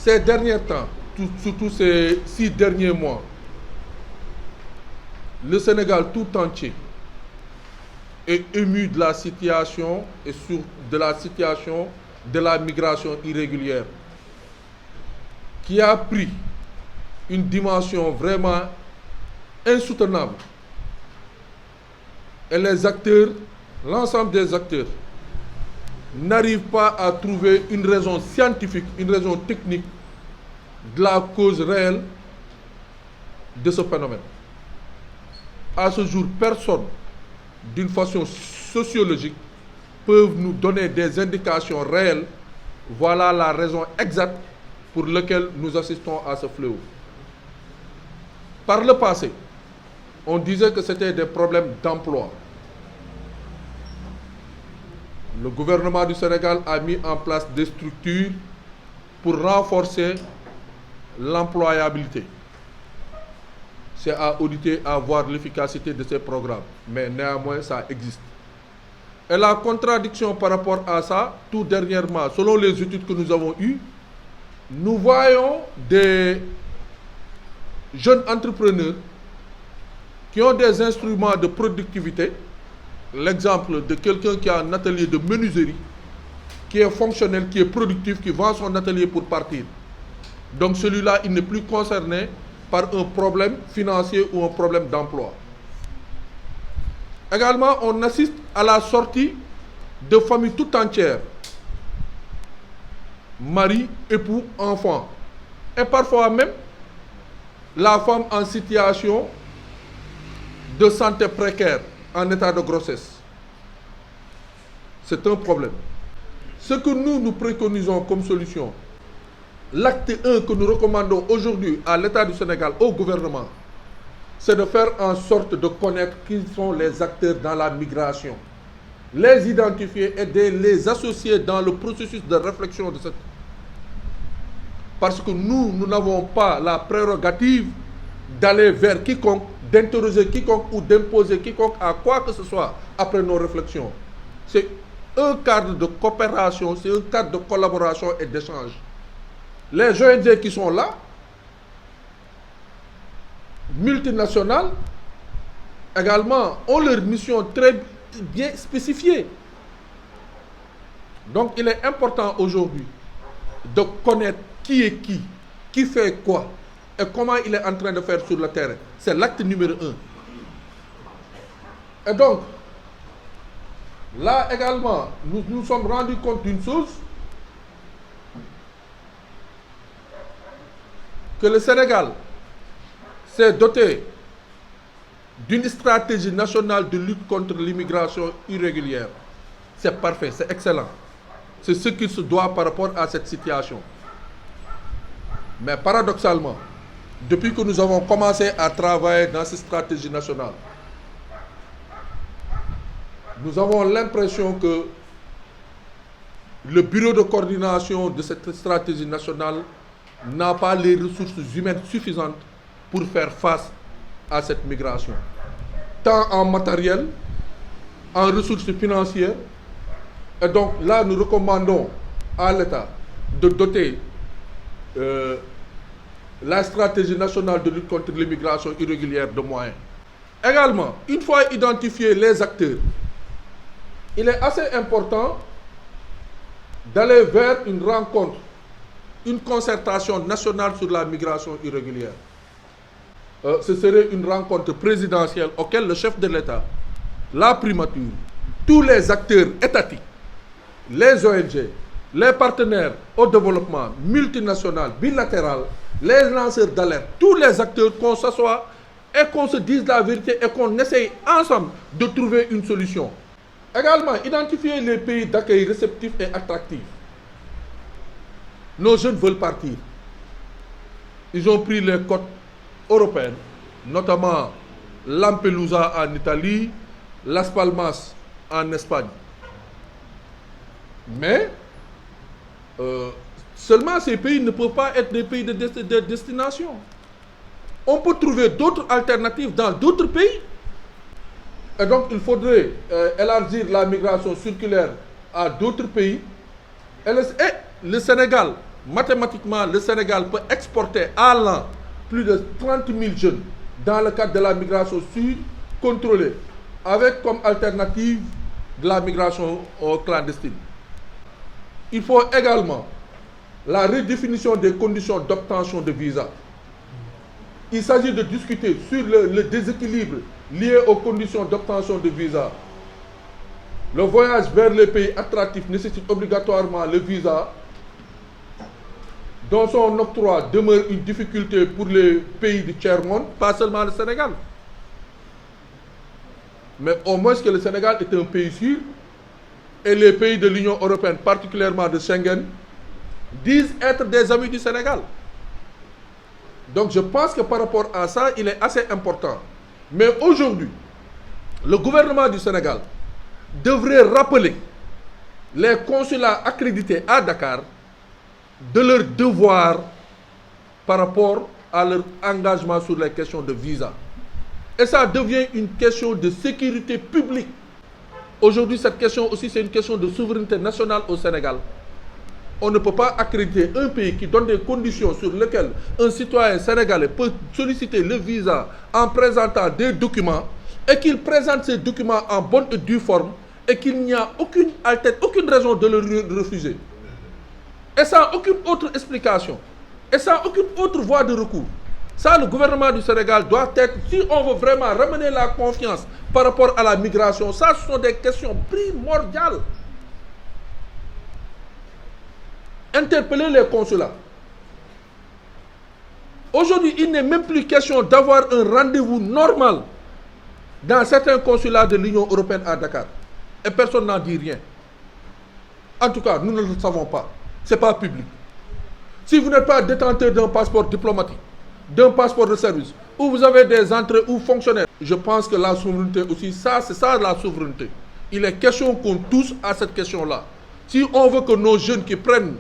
Ces derniers temps, surtout ces 6 derniers mois, le Sénégal tout entier est ému de la situation et de la situation de la migration irrégulière qui a pris une dimension vraiment insoutenable. Et les acteurs, l'ensemble des acteurs, n'arrivent pas à trouver une raison scientifique, une raison technique de la cause réelle de ce phénomène. À ce jour, personne, d'une façon sociologique, peut nous donner des indications réelles. Voilà la raison exacte pour laquelle nous assistons à ce fléau. Par le passé, on disait que c'était des problèmes d'emploi. Le gouvernement du Sénégal a mis en place des structures pour renforcer l'employabilité. C'est à auditer, à voir l'efficacité de ces programmes. Mais néanmoins, ça existe. Et la contradiction par rapport à ça, tout dernièrement, selon les études que nous avons eues, nous voyons des jeunes entrepreneurs qui ont des instruments de productivité. L'exemple de quelqu'un qui a un atelier de menuiserie, qui est fonctionnel, qui est productif, qui vend son atelier pour partir. Donc celui-là, il n'est plus concerné par un problème financier ou un problème d'emploi. Également, on assiste à la sortie de familles tout entières. Mari, époux, enfants. Et parfois même, la femme en situation de santé précaire, en état de grossesse. C'est un problème. Ce que nous préconisons comme solution, l'acte 1 que nous recommandons aujourd'hui à l'État du Sénégal, au gouvernement, c'est de faire en sorte de connaître qui sont les acteurs dans la migration, les identifier et de les associer dans le processus de réflexion de cette... Parce que nous n'avons pas la prérogative d'aller vers quiconque, d'interroger quiconque ou d'imposer quiconque à quoi que ce soit après nos réflexions. C'est un cadre de coopération, c'est un cadre de collaboration et d'échange. Les ONG qui sont là, multinationales, également, ont leur mission très bien spécifiée. Donc, il est important aujourd'hui de connaître qui est qui fait quoi, et comment il est en train de faire sur le terrain. C'est l'acte numéro 1. Et donc, là également, nous nous sommes rendus compte d'une chose, que le Sénégal s'est doté d'une stratégie nationale de lutte contre l'immigration irrégulière. C'est parfait, c'est excellent. C'est ce qu'il se doit par rapport à cette situation. Mais paradoxalement, depuis que nous avons commencé à travailler dans cette stratégie nationale, nous avons l'impression que le bureau de coordination de cette stratégie nationale n'a pas les ressources humaines suffisantes pour faire face à cette migration. Tant en matériel, en ressources financières. Et donc là, nous recommandons à l'État de doter la stratégie nationale de lutte contre l'immigration irrégulière de moyens. Également, une fois identifiés les acteurs, il est assez important d'aller vers une rencontre, une concertation nationale sur la migration irrégulière. Ce serait une rencontre présidentielle auquel le chef de l'État, la primature, tous les acteurs étatiques, les ONG, les partenaires au développement, multinationaux, bilatéral, les lanceurs d'alerte, tous les acteurs, qu'on s'assoie et qu'on se dise la vérité et qu'on essaye ensemble de trouver une solution. Également, identifier les pays d'accueil réceptifs et attractifs. Nos jeunes veulent partir. Ils ont pris les côtes européennes, notamment Lampedusa en Italie, Las Palmas en Espagne. Mais seulement ces pays ne peuvent pas être des pays de destination. On peut trouver d'autres alternatives dans d'autres pays. Et donc il faudrait élargir la migration circulaire à d'autres pays. Et le Sénégal mathématiquement, le Sénégal peut exporter à l'an plus de 30 000 jeunes dans le cadre de la migration sud contrôlée, avec comme alternative de la migration clandestine. Il faut également la redéfinition des conditions d'obtention de visa. Il s'agit de discuter sur le déséquilibre lié aux conditions d'obtention de visa. Le voyage vers les pays attractifs nécessite obligatoirement le visa, dont son octroi demeure une difficulté pour les pays du tiers-monde, pas seulement le Sénégal. Mais au moins que le Sénégal est un pays sûr, et les pays de l'Union européenne, particulièrement de Schengen, disent être des amis du Sénégal. Donc je pense que par rapport à ça, il est assez important. Mais aujourd'hui, le gouvernement du Sénégal devrait rappeler les consulats accrédités à Dakar de leur devoir par rapport à leur engagement sur les questions de visa. Et ça devient une question de sécurité publique. Aujourd'hui, cette question aussi, c'est une question de souveraineté nationale au Sénégal. On ne peut pas accréditer un pays qui donne des conditions sur lesquelles un citoyen sénégalais peut solliciter le visa en présentant des documents et qu'il présente ces documents en bonne et due forme et qu'il n'y a aucune raison de le refuser. Et sans aucune autre explication. Et sans aucune autre voie de recours. Ça, le gouvernement du Sénégal doit être, si on veut vraiment ramener la confiance par rapport à la migration, ça, ce sont des questions primordiales. Interpeller les consulats. Aujourd'hui, il n'est même plus question d'avoir un rendez-vous normal dans certains consulats de l'Union européenne à Dakar. Et personne n'en dit rien. En tout cas, nous ne le savons pas. Ce n'est pas public. Si vous n'êtes pas détenteur d'un passeport diplomatique, d'un passeport de service, où vous avez des entrées ou fonctionnaires, je pense que la souveraineté aussi, ça, c'est ça la souveraineté. Il est question qu'on touche à cette question-là. Si on veut que nos jeunes qui prennent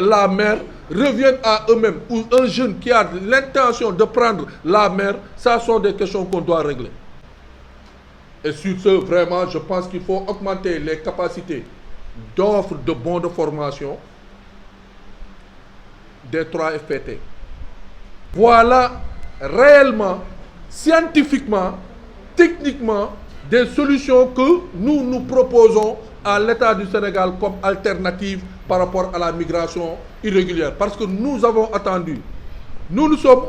la mer reviennent à eux-mêmes, ou un jeune qui a l'intention de prendre la mer, ça sont des questions qu'on doit régler. Et sur ce, vraiment, je pense qu'il faut augmenter les capacités d'offres de bons de formation des 3 FPT. Voilà réellement, scientifiquement, techniquement, des solutions que nous proposons à l'État du Sénégal comme alternative par rapport à la migration irrégulière. Parce que nous avons attendu, nous nous sommes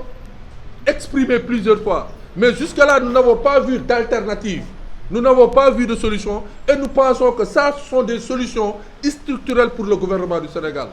exprimés plusieurs fois, mais jusqu'à-là, nous n'avons pas vu d'alternative. Nous n'avons pas vu de solution et nous pensons que ça, ce sont des solutions structurelles pour le gouvernement du Sénégal.